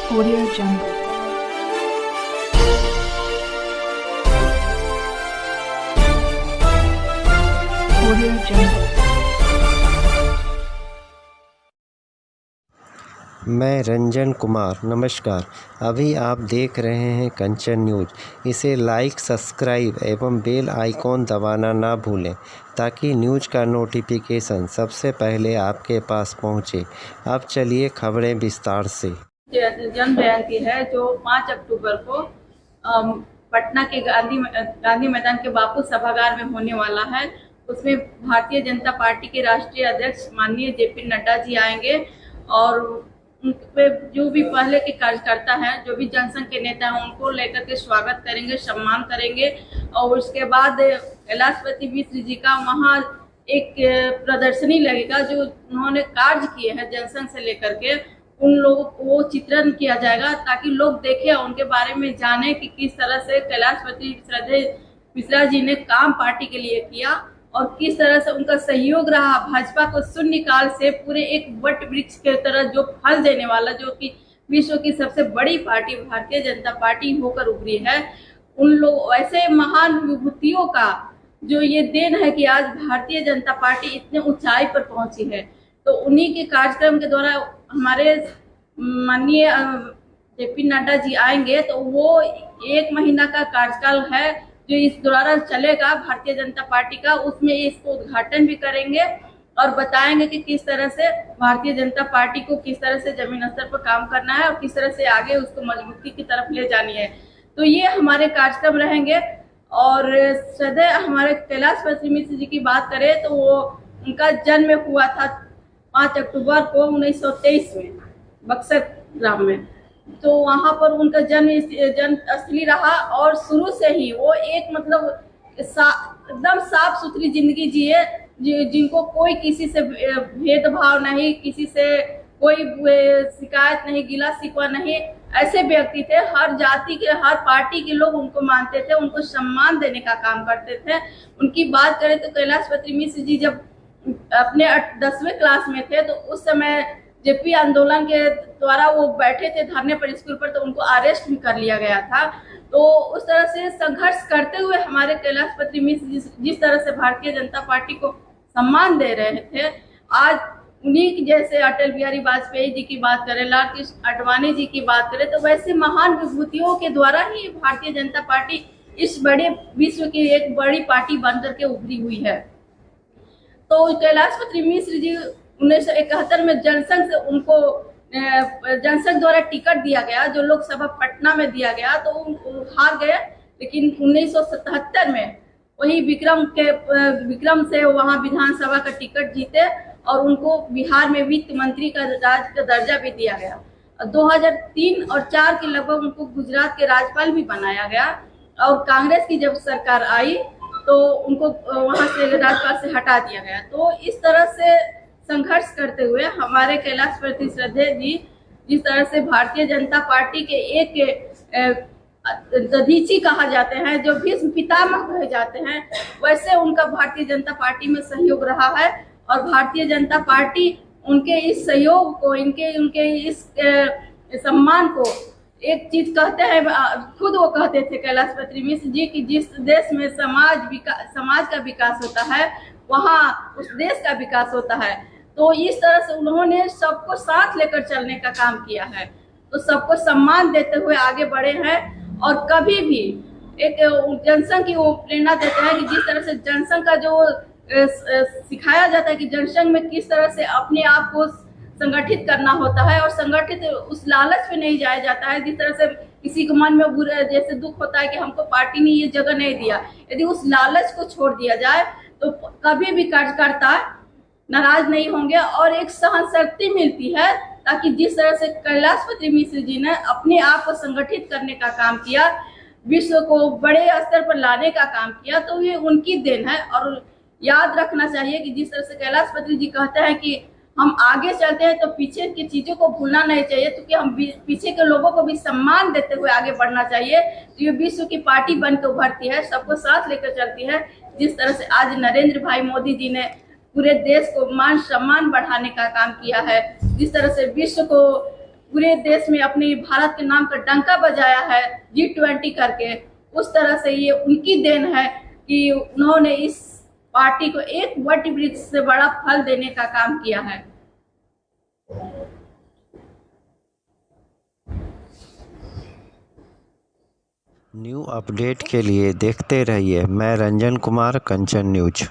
Audio Jungle. Audio Jungle. मैं रंजन कुमार। नमस्कार। अभी आप देख रहे हैं कंचन न्यूज़। इसे लाइक, सब्सक्राइब एवं बेल आइकॉन दबाना ना भूलें ताकि न्यूज़ का नोटिफिकेशन सबसे पहले आपके पास पहुंचे। अब चलिए खबरें विस्तार से। जन्म जयंती है जो 5 अक्टूबर को पटना के गांधी मैदान के बापू सभागार में होने वाला है। उसमें भारतीय जनता पार्टी के राष्ट्रीय अध्यक्ष माननीय जेपी नड्डा जी आएंगे और उनपे जो भी पहले के कार्यकर्ता हैं, जो भी जनसंघ के नेता हैं, उनको लेकर के स्वागत करेंगे, सम्मान करेंगे। और उसके बाद कैलाशपति मिश्र जी का वहाँ एक प्रदर्शनी लगेगा जो उन्होंने कार्य किए हैं जनसंघ से लेकर के, उन लोगों को वो चित्रण किया जाएगा ताकि लोग देखें, उनके बारे में जाने कि किस तरह से कैलाशपति मिश्रा जी ने काम पार्टी के लिए किया और किस तरह से उनका सहयोग रहा भाजपा को शून्यकाल से पूरे एक वट वृक्ष के तरह जो फल देने वाला, जो कि विश्व की सबसे बड़ी पार्टी भारतीय जनता पार्टी होकर उभरी है। उन लोग ऐसे महान विभूतियों का जो ये देन है कि आज भारतीय जनता पार्टी इतने ऊंचाई पर पहुंची है। तो उन्हीं के कार्यक्रम के द्वारा हमारे माननीय जेपी नड्डा जी आएंगे, तो वो 1 महीना का कार्यकाल है जो इस दौरान चलेगा भारतीय जनता पार्टी का। उसमें इसको उद्घाटन भी करेंगे और बताएंगे कि किस तरह से भारतीय जनता पार्टी को किस तरह से जमीन स्तर पर काम करना है और किस तरह से आगे उसको मजबूती की तरफ ले जानी है। तो ये हमारे कार्यक्रम रहेंगे। और सदैव हमारे कैलाशपति मिश्र जी की बात करें तो वो उनका जन्म हुआ था 5 अक्टूबर को 1923 में बक्सर ग्राम में। तो वहाँ पर उनका जन्म स्थली रहा और शुरू से ही वो एक एकदम साफ सुथरी जिंदगी जिए, जिनको कोई किसी से भेदभाव नहीं, किसी से कोई शिकायत नहीं, गिला शिकवा नहीं। ऐसे व्यक्ति थे, हर जाति के हर पार्टी के लोग उनको मानते थे, उनको सम्मान देने का काम करते थे। उनकी बात करें तो कैलाशपति मिश्र जी जब अपने 10वीं क्लास में थे तो उस समय जेपी आंदोलन के द्वारा वो बैठे थे धरने पर स्कूल पर, तो उनको अरेस्ट भी कर लिया गया था। तो उस तरह से संघर्ष करते हुए हमारे कैलाशपति मिश्र जिस तरह से भारतीय जनता पार्टी को सम्मान दे रहे थे, आज उन्हीं जैसे अटल बिहारी वाजपेयी जी की बात करें, लाल कृष्ण आडवाणी जी की बात करें, तो वैसे महान विभूतियों के द्वारा ही भारतीय जनता पार्टी इस बड़े विश्व की एक बड़ी पार्टी बन करके उभरी हुई है। तो कैलाशपति मिश्र जी 1971 में जनसंघ से उनको जनसंघ द्वारा टिकट दिया गया, जो लोकसभा पटना में दिया गया, तो हार गए। लेकिन 1977 में वही विक्रम से वहां विधानसभा का टिकट जीते और उनको बिहार में वित्त मंत्री का दर्जा भी दिया गया। 2003 और 4 के लगभग उनको गुजरात के राज्यपाल भी बनाया गया। और कांग्रेस की जब सरकार आई तो उनको वहां से राज्यपाल से हटा दिया गया। तो इस तरह से संघर्ष करते हुए हमारे कैलाशपति श्रद्धे जी जिस तरह से भारतीय जनता पार्टी के एक दधीची कहा जाते हैं, जो भीष्म पितामह कहे जाते हैं, वैसे उनका भारतीय जनता पार्टी में सहयोग रहा है। और भारतीय जनता पार्टी उनके इस सहयोग को, उनके इस सम्मान को, एक चीज कहते हैं, खुद वो कहते थे कैलाशपति मिश्र जी कि जिस देश में समाज का विकास होता है वहाँ उस देश का विकास होता है। तो इस तरह से उन्होंने सबको साथ लेकर चलने का काम किया है, तो सबको सम्मान देते हुए आगे बढ़े हैं। और कभी भी एक जनसंघ की वो प्रेरणा देते हैं कि जिस तरह से जनसंघ का जो सिखाया जाता है कि जनसंघ में किस तरह से अपने आप को संगठित करना होता है और संगठित उस लालच पे नहीं जाया जाता है। जिस तरह से किसी के मन में बुरा जैसे दुख होता है कि हमको पार्टी ने ये जगह नहीं दिया, यदि उस लालच को छोड़ दिया जाए तो कभी भी कार्यकर्ता नाराज नहीं होंगे और एक सहन शक्ति मिलती है। ताकि जिस तरह से कैलाशपति मिश्र जी ने अपने आप को संगठित करने का काम किया, विश्व को बड़े स्तर पर लाने का काम किया, तो ये उनकी देन है। और याद रखना चाहिए कि जिस तरह से कैलाशपति जी कहते हैं कि हम आगे चलते हैं तो पीछे की चीजों को भूलना नहीं चाहिए, क्योंकि हम पीछे के लोगों को भी सम्मान देते हुए आगे बढ़ना चाहिए। तो ये विश्व की पार्टी बनकर उभरती है, सबको साथ लेकर चलती है। जिस तरह से आज नरेंद्र भाई मोदी जी ने पूरे देश को मान सम्मान बढ़ाने का काम किया है, जिस तरह से विश्व को पूरे देश में अपने भारत के नाम का डंका बजाया है G20 करके, उस तरह से ये उनकी देन है कि उन्होंने इस पार्टी को एक वट वृक्ष से बड़ा फल देने का काम किया है। न्यू अपडेट के लिए देखते रहिए मैं रंजन कुमार, कंचन न्यूज।